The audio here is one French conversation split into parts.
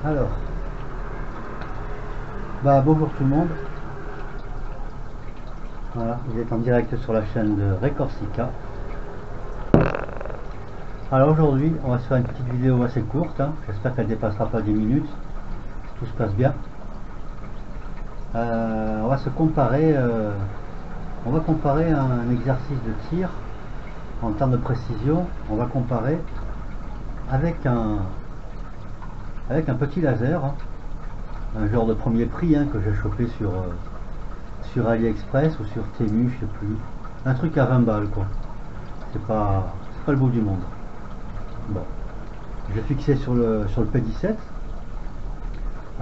Alors, bonjour tout le monde. Voilà, vous êtes en direct sur la chaîne de Recorsica. Alors aujourd'hui, on va se faire une petite vidéo assez courte, hein. J'espère qu'elle ne dépassera pas 10 minutes, si tout se passe bien. On va se comparer, on va comparer un exercice de tir en termes de précision. On va comparer avec un petit laser, hein. Un genre de premier prix, hein, que j'ai chopé sur AliExpress ou sur Temu, je sais plus. Un truc à 20 balles, quoi. C'est pas le bout du monde. Bon, je vais fixer sur le P17,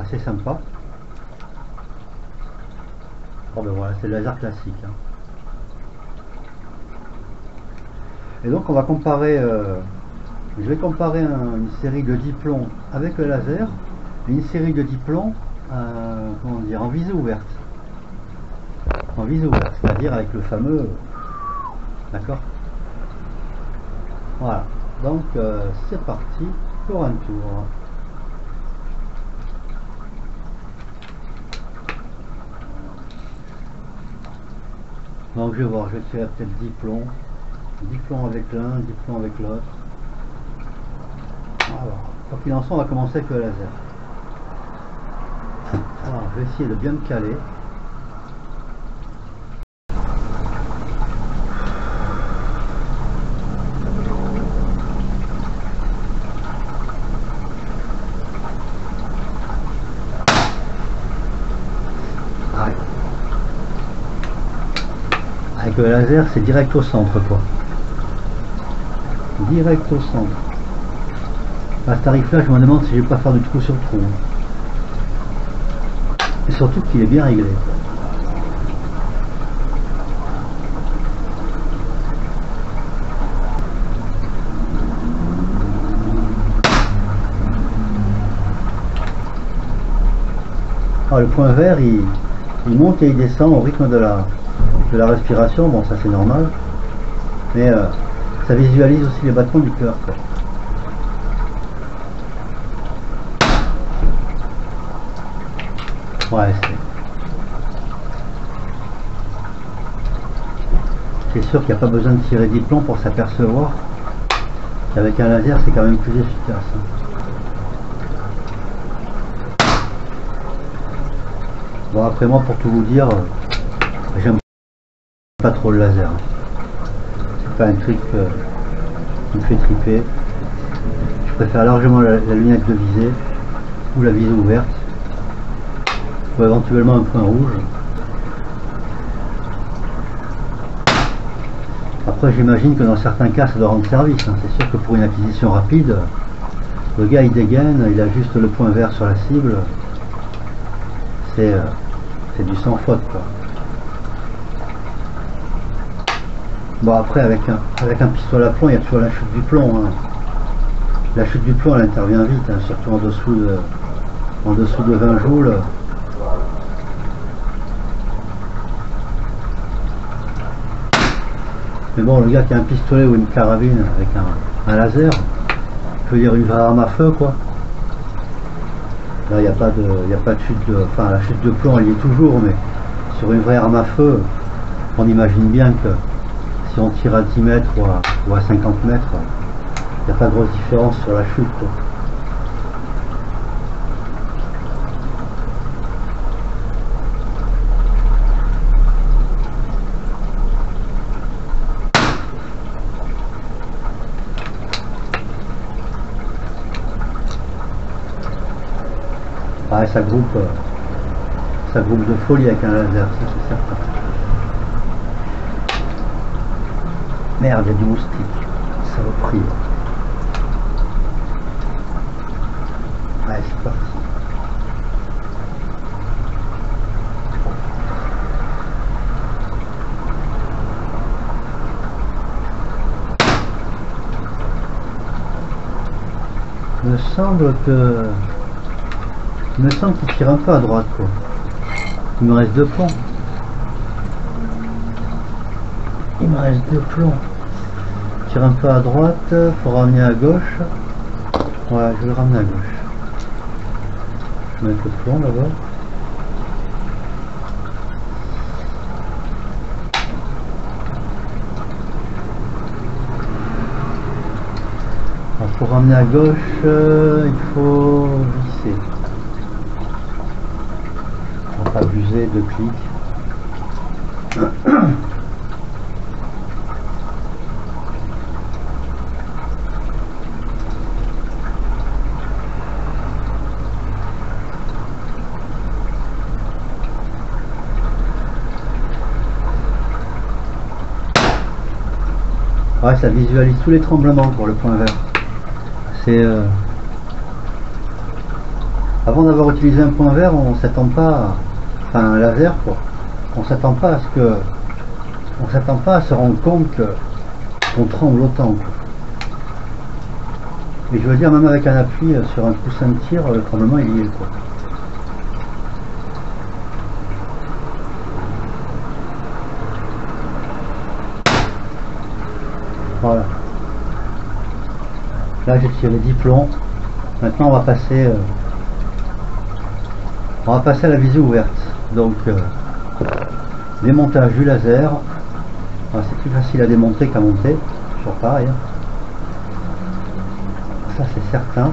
assez sympa. Bon ben voilà, c'est le laser classique, hein. Et donc on va comparer, je vais comparer une série de 10 plombs avec le laser et une série de 10 plombs comment dire, en visée ouverte. En visée ouverte, c'est-à-dire avec le fameux, d'accord. Voilà, donc c'est parti pour un tour. Donc je vais voir, je vais tirer peut-être 10 plombs avec l'un, 10 plombs avec l'autre. Alors, quoi qu'il en soit, on va commencer avec le laser. Alors, je vais essayer de bien me caler. Avec le laser, c'est direct au centre, quoi. Direct au centre. À ce tarif-là, je me demande si je vais pas faire du trou sur trou. Et surtout qu'il est bien réglé. Alors, le point vert, il monte et il descend au rythme de la respiration. Bon, ça c'est normal. Mais ça visualise aussi les battements du cœur, quoi. Ouais, c'est sûr qu'il n'y a pas besoin de tirer 10 plombs pour s'apercevoir qu'avec un laser c'est quand même plus efficace, hein. Bon, après moi, pour tout vous dire, j'aime pas trop le laser, hein. C'est pas un truc qui me fait triper. Je préfère largement la lunette de visée ou la visée ouverte, ou éventuellement un point rouge. Après, j'imagine que dans certains cas ça doit rendre service, hein. C'est sûr que pour une acquisition rapide, le gars il dégaine, il a juste le point vert sur la cible, c'est du sans faute, quoi. Bon, après avec un pistolet à plomb, il y a toujours la chute du plomb, hein. La chute du plomb, elle intervient vite, hein, surtout en dessous de 20 joules. Mais bon, le gars qui a un pistolet ou une carabine avec un laser, je veux dire une vraie arme à feu, quoi. Là, il n'y a pas de chute de... Enfin, la chute de plomb, elle y est toujours, mais sur une vraie arme à feu, on imagine bien que si on tire à 10 mètres ou à 50 mètres, il n'y a pas de grosse différence sur la chute, quoi. Ah, ça groupe de folie avec un laser, ça c'est certain. Merde, il y a du moustique, saloperie. Ouais, c'est parti. Il me semble qu'il tire un peu à droite, quoi. Il me reste 2 plombs. Il me reste 2 plombs. Il tire un peu à droite, faut ramener à gauche. Ouais, je vais le ramener à gauche. mettre le plomb d'abord. Pour ramener à gauche, il faut visser. On va pas abuser de clics. Ouais, ça visualise tous les tremblements pour le point vert. C'est avant d'avoir utilisé un point vert, on s'attend pas, enfin un laser quoi. On s'attend pas à ce que, on s'attend pas à se rendre compte qu'on tremble autant quoi. Et je veux dire, même avec un appui sur un coussin de tir, le tremblement il y est quoi. Voilà. Là j'ai tiré 10 plombs. Maintenant on va passer à la visée ouverte. Donc démontage du laser. C'est plus facile à démonter qu'à monter. Sur pareil. Ça c'est certain.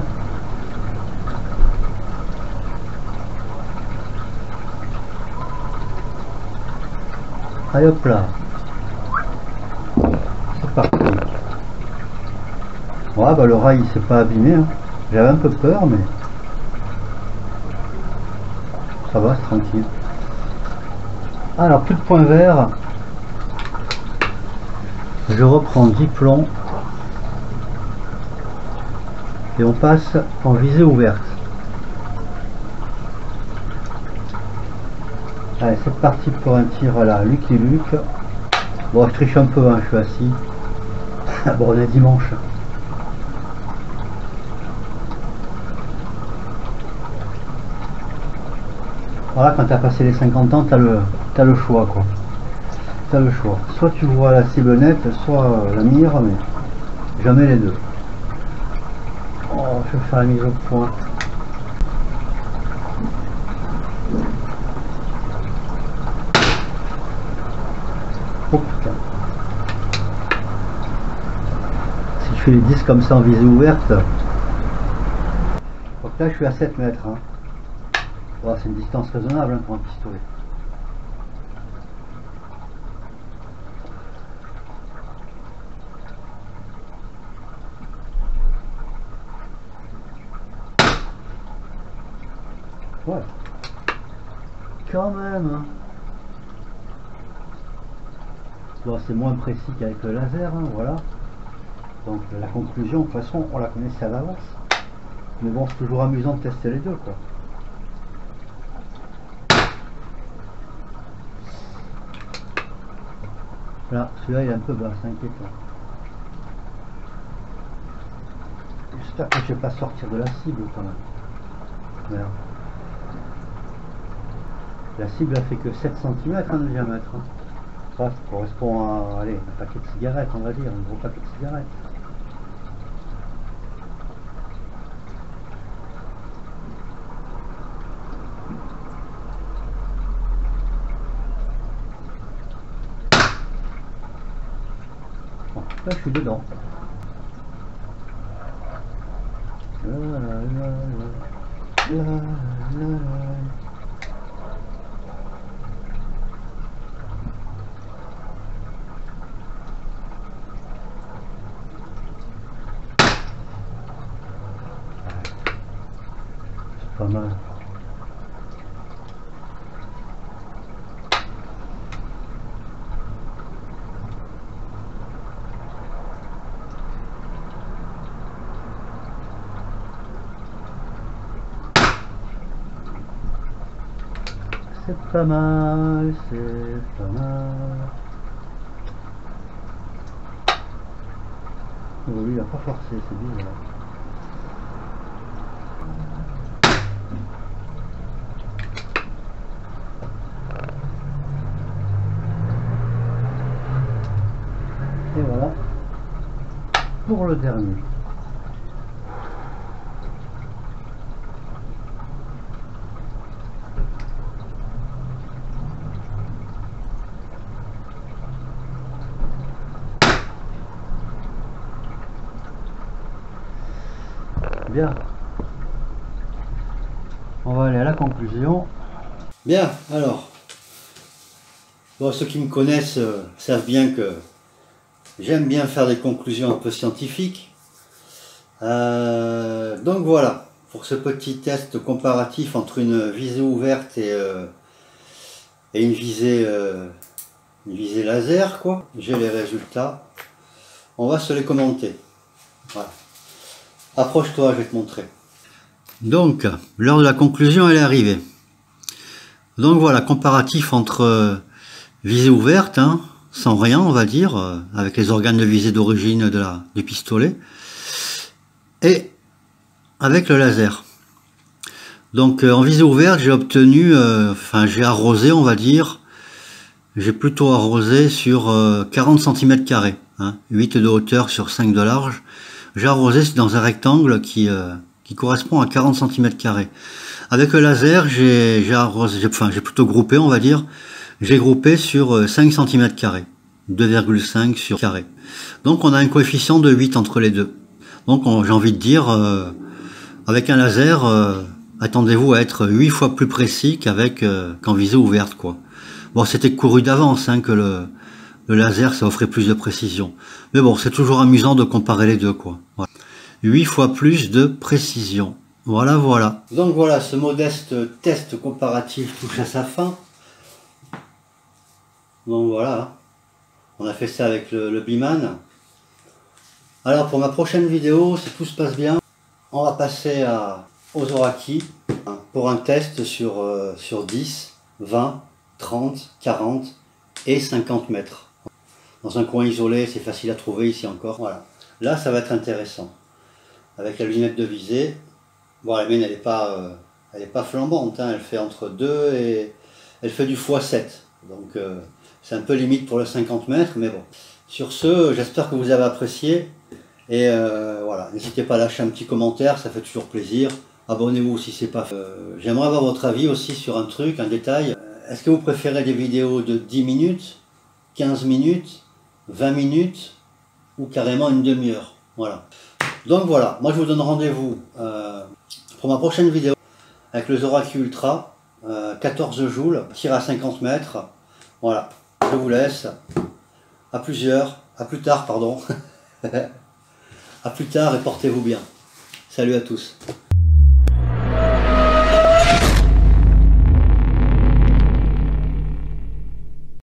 Allez hop là. C'est parti. Ouais bah le rail il s'est pas abîmé. Hein. J'avais un peu peur mais ça va, c'est tranquille. Alors plus de points verts. Je reprends 10 plombs. Et on passe en visée ouverte. Allez, c'est parti pour un tir à la Lucky Luke. Bon, je triche un peu, hein, je suis assis. Bon, on est dimanche. Voilà, quand tu as passé les 50 ans, tu as le choix, quoi. Tu as le choix. Soit tu vois la cible nette, soit la mire, mais jamais les deux. Oh, je vais faire la mise au point. Oh putain. Si je fais les 10 comme ça en visée ouverte. Donc là je suis à 7 mètres. Hein. Oh, c'est une distance raisonnable hein, pour un pistolet. Ouais. Quand même. Hein. Bon, c'est moins précis qu'avec le laser, hein, voilà. Donc la conclusion, de toute façon, on la connaissait à l'avance. Mais bon, c'est toujours amusant de tester les deux, quoi. Là, celui-là, il est un peu bas, c'est inquiétant. J'espère que je vais pas sortir de la cible, quand même. Merde. La cible, elle fait que 7 cm hein, de diamètre. Hein. Ça correspond à, allez, un paquet de cigarettes, on va dire, un gros paquet de cigarettes. Bon, là, je suis dedans. La, la, la, la, la, la. Pas mal. C'est pas mal, c'est pas mal. Oh, lui il a pas forcé, c'est bizarre. Et voilà pour le dernier. Bien. On va aller à la conclusion. Bien, alors. Bon, ceux qui me connaissent savent bien que j'aime bien faire des conclusions un peu scientifiques. Donc voilà, pour ce petit test comparatif entre une visée ouverte et une visée laser, quoi. J'ai les résultats. On va se les commenter. Voilà. Approche-toi, je vais te montrer. Donc, l'heure de la conclusion, elle est arrivée. Donc voilà, comparatif entre visée ouverte, hein, sans rien, on va dire, avec les organes de visée d'origine du pistolet, et avec le laser. Donc en visée ouverte, j'ai obtenu, j'ai arrosé, on va dire, j'ai plutôt arrosé sur 40 cm², hein, 8 de hauteur sur 5 de large. J'ai arrosé dans un rectangle qui correspond à 40 cm². Avec le laser, j'ai plutôt groupé, on va dire, j'ai groupé sur 5 cm², 2,5 sur carré. Donc on a un coefficient de 8 entre les deux. Donc j'ai envie de dire, avec un laser, attendez-vous à être 8 fois plus précis qu'en visée ouverte, quoi. Bon, c'était couru d'avance, hein, que le laser, ça offrait plus de précision. Mais bon, c'est toujours amusant de comparer les deux, quoi. Voilà. 8 fois plus de précision. Voilà, voilà. Donc voilà, ce modeste test comparatif touche à sa fin. Donc voilà, on a fait ça avec le Biman. Alors pour ma prochaine vidéo, si tout se passe bien, on va passer aux Zoraki, hein, pour un test sur 10, 20, 30, 40 et 50 mètres. Dans un coin isolé, c'est facile à trouver ici encore. Voilà. Là, ça va être intéressant. Avec la lunette de visée, bon, la mienne, elle n'est pas flambante, hein, elle fait entre 2 et... Elle fait du x7. Donc, c'est un peu limite pour le 50 mètres, mais bon. Sur ce, j'espère que vous avez apprécié. Et voilà, n'hésitez pas à lâcher un petit commentaire, ça fait toujours plaisir. Abonnez-vous si c'est pas fait. J'aimerais avoir votre avis aussi sur un truc, un détail. Est-ce que vous préférez des vidéos de 10 minutes, 15 minutes, 20 minutes ou carrément une demi-heure? Voilà. Donc voilà, moi je vous donne rendez-vous pour ma prochaine vidéo avec le Zoraki Ultra, 14 joules, tir à 50 mètres. Voilà, je vous laisse. À plus tard, pardon. À plus tard et portez-vous bien. Salut à tous.